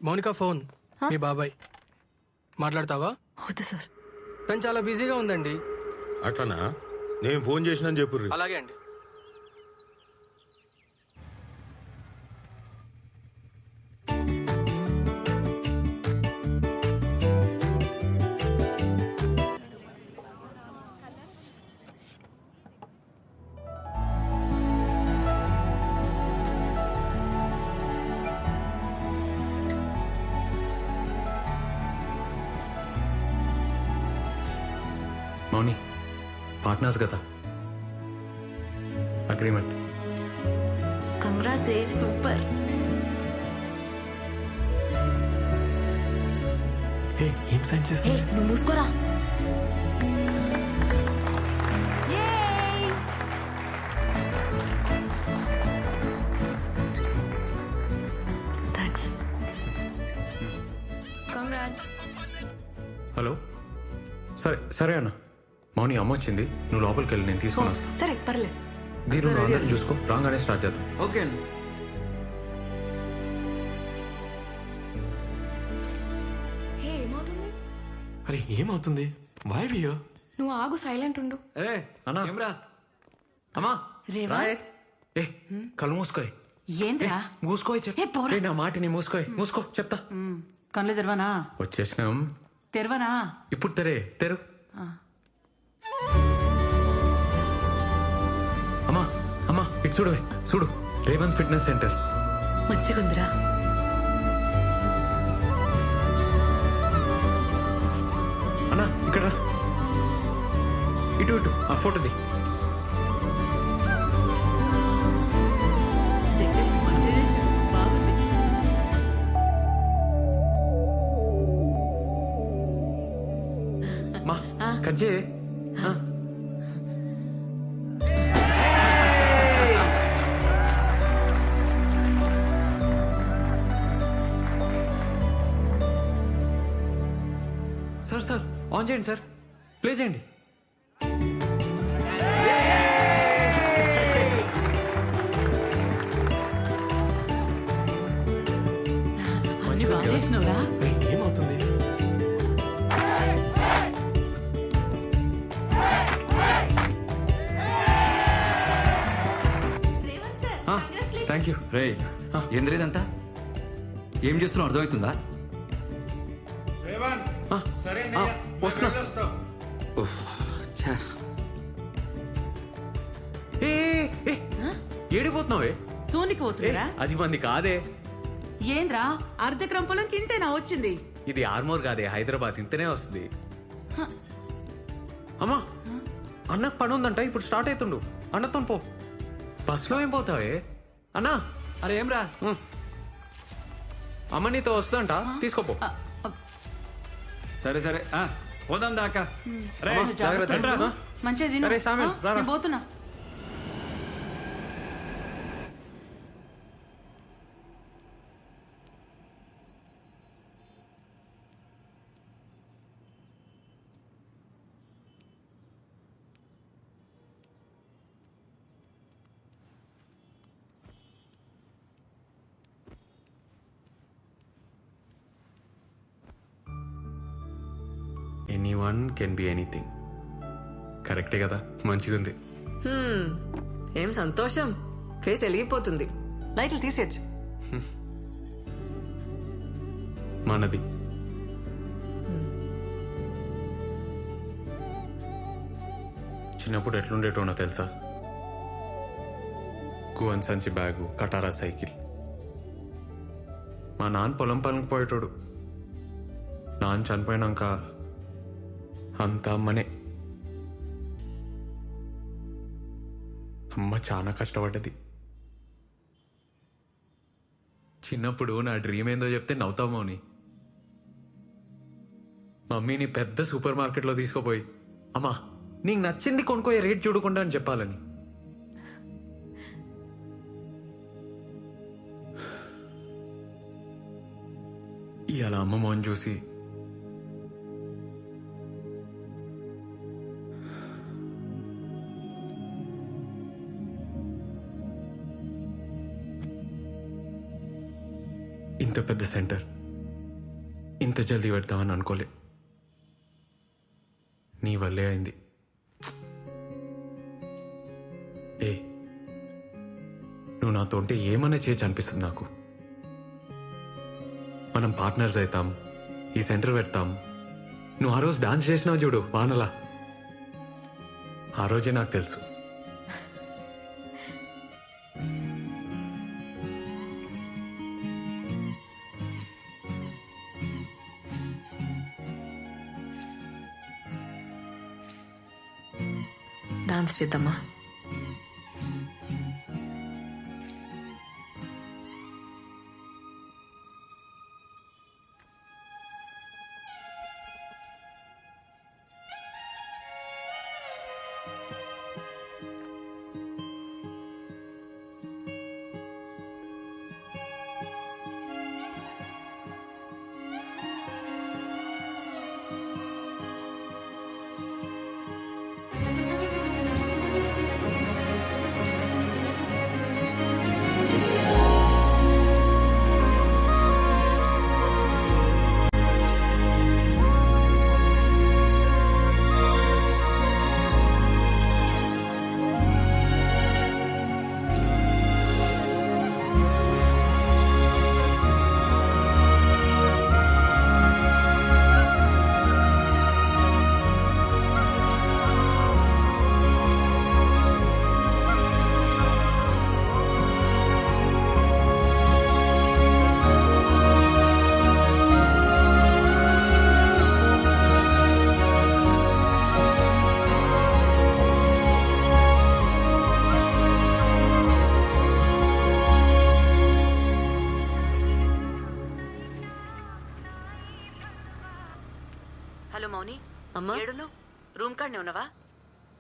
Mounika phone మీ బాబాయ్ మాట్లాడతావా? వద్దు సార్. తను చాలా బిజీగా ఉందండి. అట్లనా? నేను ఫోన్ చేసినని చెప్పు. అలాగే అండి. మౌని పార్ట్నర్స్ కదా, అగ్రిమెంట్. Congrats, super. ఏం సైన్ చేస్తా? నువ్వు మూసుకోరా. థ్యాంక్స్. కంగ్రాట్స్. హలో, సరే సరే అన్న. మౌని అమ్మ వచ్చింది, నువ్వు లోపలికి వెళ్ళి నేను తీసుకొని వస్తా. సరే పర్లేదు. దీని నువ్వు అందరిని చూసుకో, రాగానే స్టార్ట్ చేద్దాం. ఓకే అండి. ఏమవుతుంది? అరే ఏమవుతుంది? వై వియో? నువ్వు ఆగు, సైలెంట్ ఉండు. అన్నా, అమ్మా రాయే. ఏ కళ్ళు మూసుకోయ్. ఏంద్రా? మూసుకోయ్ నా మాటిని మూసుకో చెప్తా. కళ్ళు తెరవనా? వచ్చేసినాం. తెరవనా? ఇప్పుడు తెరు. అమ్మా ఇటు చూడు, రేవంత్ ఫిట్నెస్ సెంటర్. మంచిగుందిరా. అన్నా ఇక్కడ రా. ఇటు ఆ ఫోటోది. డెకరేషన్ మంచిగా చేశారు, బాగుంది. మా కట్ చేయి. సార్ ఆన్ చేయండి సార్, ప్లే చేయండి. అన్ని బాగా చేసినవురా. ఏమవుతుంది? Thank you. రే ఏంద్రేదంతా ఏం చేస్తున్నావు అర్థమవుతుందా? వస్తున్నా. ఏడిపోతున్నావే? సోనికి పోతుందిరా. అది మంది కాదే. ఏంద్రా అర్ధ క్రంపలంకి ఇంతేనా వచ్చింది? ఇది ఆర్మోర్ కాదే, హైదరాబాద్. ఇంతనే వస్తుంది. అమ్మా అన్నకు పని ఉందంట, ఇప్పుడు స్టార్ట్ అవుతుండు. అన్నతో పో. బస్సులో ఏం పోతావే అన్నా? అరే ఏమ్రా? అమ్మ నీతో వస్తుందంట, తీసుకోపో. సరే సరే పోదాం దాకా. మంచిగా తిను. అరే సామెల్ రారా. నేను పోతున్నా. Anyone can be anything. కరెక్టే కదా? మంచిగుంది. ఏం సంతోషం, ఫేస్ వెలిగిపోతుంది. లైట్లు తీసేయచ్చు. మనది. చిన్నప్పుడు ఎట్లుండేటోనో తెలుసా? గువన్ సంచి బ్యాగు, కటారా సైకిల్. మా నాన్న పొలం పనికి పోయేటోడు. నాన్న చనిపోయినాక అంతా అమ్మనే. అమ్మ చాలా కష్టపడ్డది. చిన్నప్పుడు నా డ్రీమ్ ఏందో చెప్తే నవ్వుతావు మౌని. మమ్మీని పెద్ద సూపర్ మార్కెట్లో తీసుకుపోయి, అమ్మా నీకు నచ్చింది కొనుక్కోయే, రేట్ చూడకుండా అని చెప్పాలని. ఇవాళ అమ్మ మోహన్ చూసి ఇంత పెద్ద సెంటర్, ఇంత జల్దీ పెడతావని అనుకోలే. నీ వల్లే అయింది. ఏ నువ్వు నాతో ఉంటే ఏమన్నా చేయొచ్చు అనిపిస్తుంది నాకు. మనం పార్ట్నర్స్ అవుతాం, ఈ సెంటర్ పెడతాం. నువ్వు ఆ రోజు డాన్స్ చేసినావు చూడు వానలా, ఆ రోజే నాకు తెలుసు. డాన్స్ చేద్దామా? హలో మౌని, అమ్మా ఏడును రూమ్ కాడనే ఉన్నవా?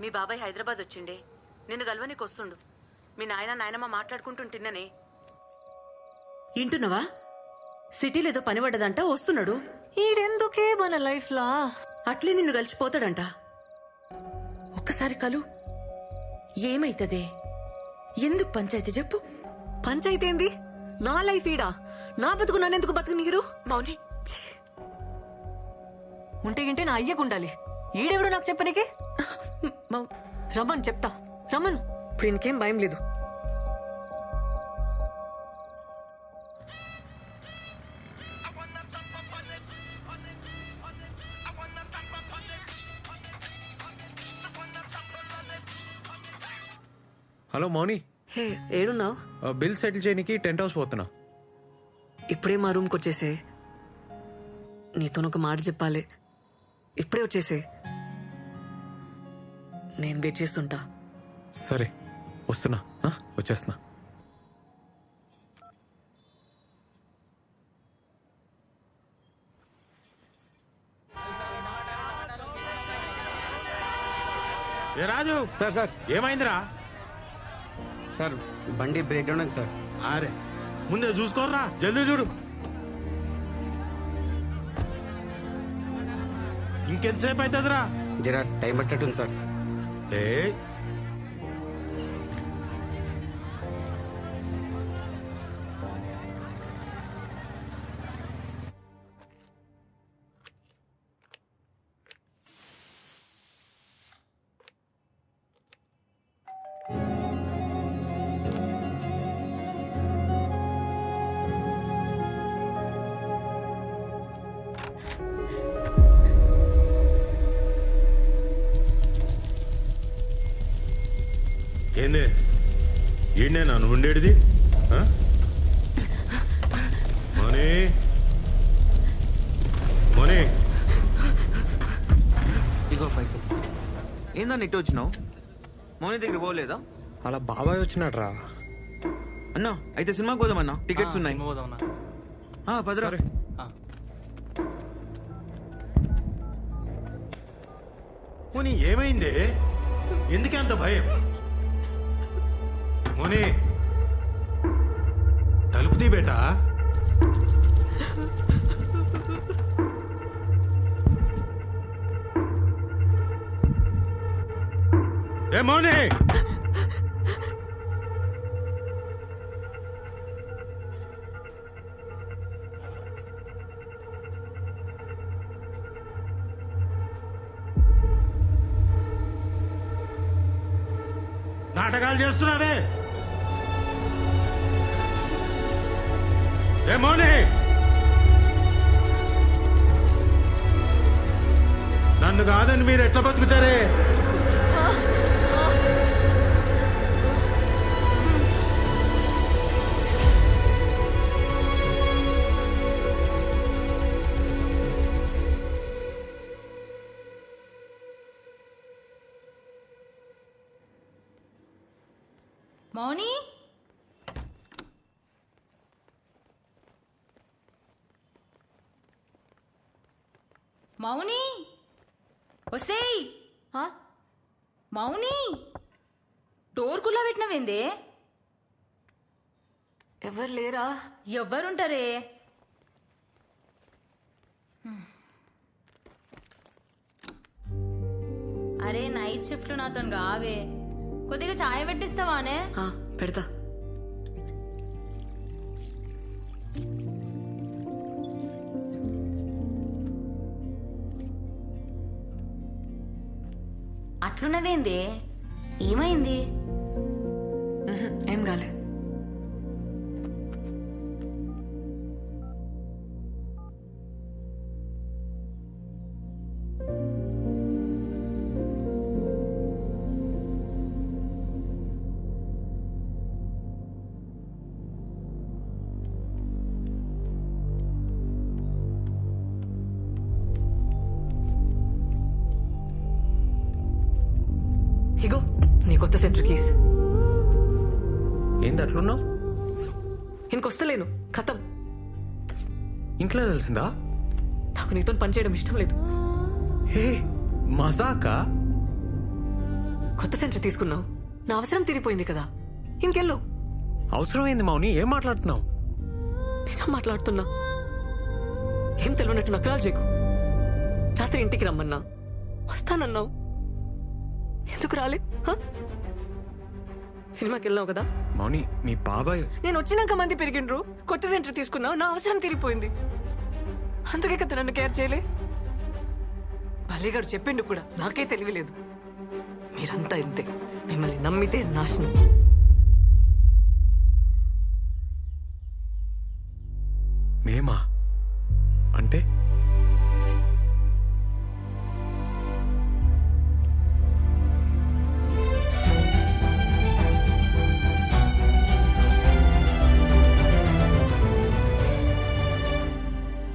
మీ బాబాయ్ హైదరాబాద్ వచ్చిండే, నిన్ను గల్వనికి వస్తుండు. మీ నాయనమ్మ మాట్లాడుకుంటుంటిన్ననే. ఇంటున్నవా? సిటీలో ఏదో పని పడ్డదంట, వస్తున్నాడు. ఈడెందుకే మన లైఫ్ లా అట్లే నిన్ను కలిసిపోతాడంట. ఒక్కసారి కలు, ఏమైతదే? ఎందుకు పంచాయతీ చెప్పు? పంచాయితీ ఏంది? నా లైఫ్ ఈడా, నా బతుకు నన్నెందుకు బతుకు నీరు? మౌని, ఉంటే గింటే నా అయ్యకుండాలి. ఈడెవడు నాకు చెప్పనీకి? రమ్మను చెప్తా, రమ్మను. ఇప్పుడు ఇంకేం భయం లేదు. హలో మౌని, హే ఏడున్నావు? బిల్ సెటిల్ చేయడానికి టెంట్ హౌస్ పోతున్నా. ఇప్పుడే మా రూమ్కి వచ్చేసే. నీతోనొక మాట చెప్పాలి. ఇప్పుడే వచ్చేసే, నేను వెయిట్ చేస్తుంటా. సరే వస్తున్నా, వచ్చేస్తున్నా. ఏ రాజు, సార్ సార్ ఏమైందిరా? సార్ బండి బ్రేక్ డౌన్ అయింది సార్. అరే ముందే చూసుకోర్రా, జల్దీ చూడు. ఇంకెంతసేపు అవుతుందిరా? జరా టైం పట్టట్టుంది సార్. ఏ ఏందే ఈయనే నన్ను ఉండేది? మోనీ మోనీ, ఇగో పైసలు. ఏందన్న ఇటు వచ్చినావు? మౌని దగ్గర పోలేదా? అలా బాబాయ్ వచ్చినాడు రా. అన్నా అయితే సినిమాకి పోదామన్నా, టికెట్స్ ఉన్నాయి. పదరా. మోనీ ఏమైంది? ఎందుకే అంత భయం? మోనీ తలుపు తీ బేటా. ఏ మోనీ, నాటకాలు చేస్తున్నావే ఏ మౌని నన్ను కాదని మీరు ఎట్లా బతుకుతారే మౌని మౌని వసేయ్ మౌని డోర్ కుల్లా పెట్టినవేందే ఎవరు లేరా? ఎవ్వరుంటారే అరే నైట్ షిఫ్ట్ నాతో కావే కొద్దిగా చాయ్ పెట్టిస్తావానే పెడతా. అట్లున్నవేందే ఏమైంది? ఏం కాలే. ఇగో నీ కొత్త సెంటర్ కీస్. ఏంది అట్లున్నావు? ఇంకొస్తలేను, ఖతం. ఇంట్లో తెలిసిందా? నాకు నీతో పని చేయడం ఇష్టం లేదు. హే మజాకా? కొత్త సెంటర్ తీసుకున్నావు, నా అవసరం తీరిపోయింది కదా, ఇంకెళ్ళు. అవసరం ఏంది మౌని? ఏం మాట్లాడుతున్నావు? నిజం మాట్లాడుతున్నా. ఏం తెలియనట్టు నకరాలు చేయకు. రాత్రి ఇంటికి రమ్మన్నా వస్తానన్నావు, ఎందుకు రాలే? సినిమాకి వెళ్ళావు కదా. మౌని మీ బాబాయ్ నేను వచ్చినాక మంది పెరిగిండ్రు, కొత్త సెంటర్ తీసుకున్నావు, నా అవసరం తీరిపోయింది. అందుకే కదా నన్ను కేర్ చేయలే. బలిగాడు చెప్పిండు కూడా, నాకే తెలియలేదు. మీరంతా ఇంతే, మిమ్మల్ని నమ్మితే నాశనం. మేమా అంటే?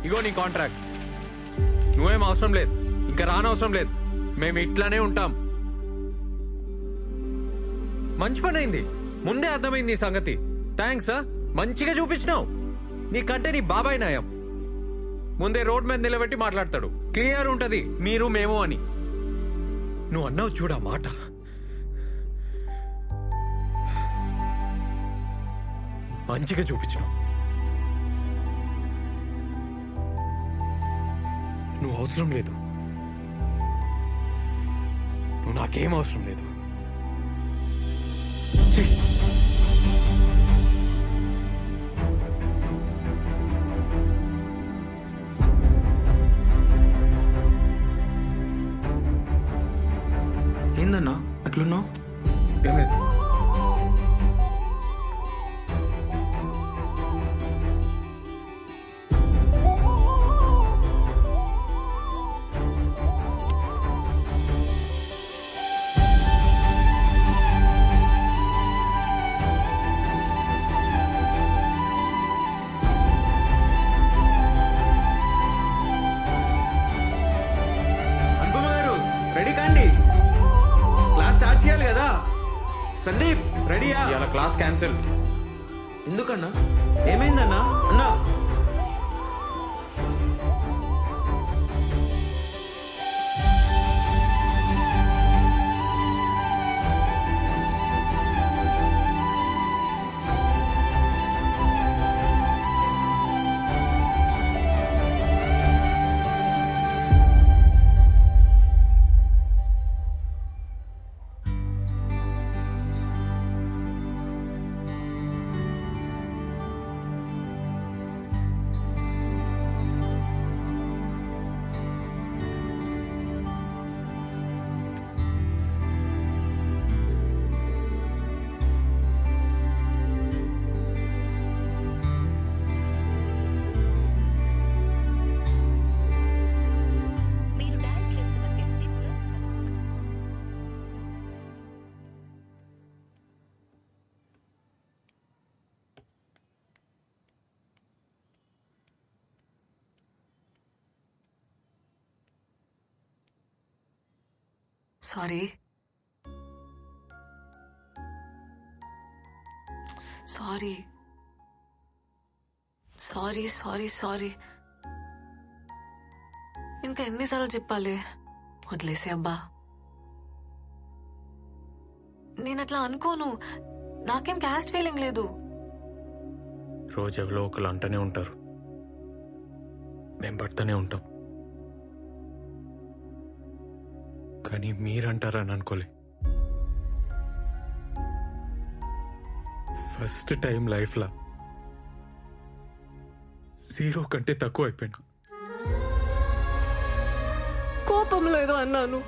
ఇగో నీ కాంట్రాక్ట్. నువ్వేం అవసరం లేదు, ఇంకా రానవసరం లేదు. మేము ఇట్లానే ఉంటాం. మంచి పని అయింది, ముందే అర్థమైంది ఈ సంగతి. థ్యాంక్స్. మంచిగా చూపించినావు. నీకంటే నీ బాబాయ్ నయం. ముందే రోడ్ మీద నిలబెట్టి మాట్లాడతాడు, క్లియర్ ఉంటది మీరు మేము అని. నువ్వు అన్నావు చూడా మాట. మంచిగా చూపించినావు. నువ్వు అవసరం లేదు, నువ్వు నాకేం అవసరం లేదు. చెయ్. ఏందన్నా అట్లున్నావు? ఏం లేదు. అనుపమ గారు రెడీ కాండి, క్లాస్ స్టార్ట్ చేయాలి కదా. సందీప్ రెడీయా? ఇవాళ క్లాస్ క్యాన్సిల్. ఎందుకన్నా? ఏమైందన్నా? అన్నా sorry sorry sorry sorry sorry ఇంకా ఎన్నిసార్లు చెప్పాలి వదిలేసే అబ్బా నేను అట్లా అనుకోను నాకేం క్యాస్ట్ ఫీలింగ్ లేదు రోజు ఎవరో ఒకరు అంటూనే ఉంటారు, మేము పడుతూనే ఉంటాం. కానీ మీరంటారని అనుకోలే. ఫస్ట్ టైం లైఫ్లో 0 కంటే తక్కువ అయిపోయినా. కోపంలో ఏదో అన్నాను,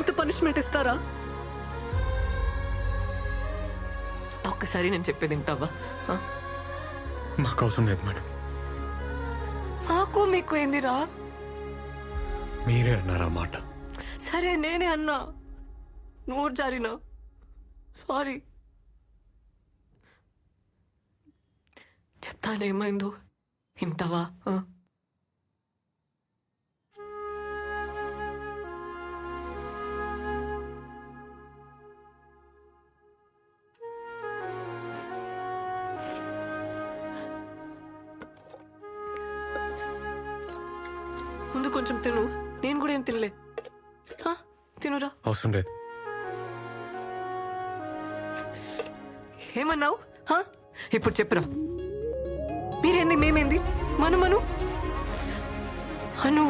ఇంత పనిష్మెంట్ ఇస్తారా? ఒక్కసారి నేను చెప్పేది వింటావా? మాకు అవసరం లేదు మేడం. మాకు మీకు ఏందిరా? మీరే అన్నారు ఆ మాట. సరే నేనే అన్నా, నోరు జారినా, సారీ. చెప్తానేమైందో వింటావా? ముందు కొంచెం తిను, నేను కూడా ఏం తినలే. తినురా. అవసరం లేదు. ఏమన్నావు? ఇప్పుడు చెప్పురా. మీరేంది మేమేంది? మను అను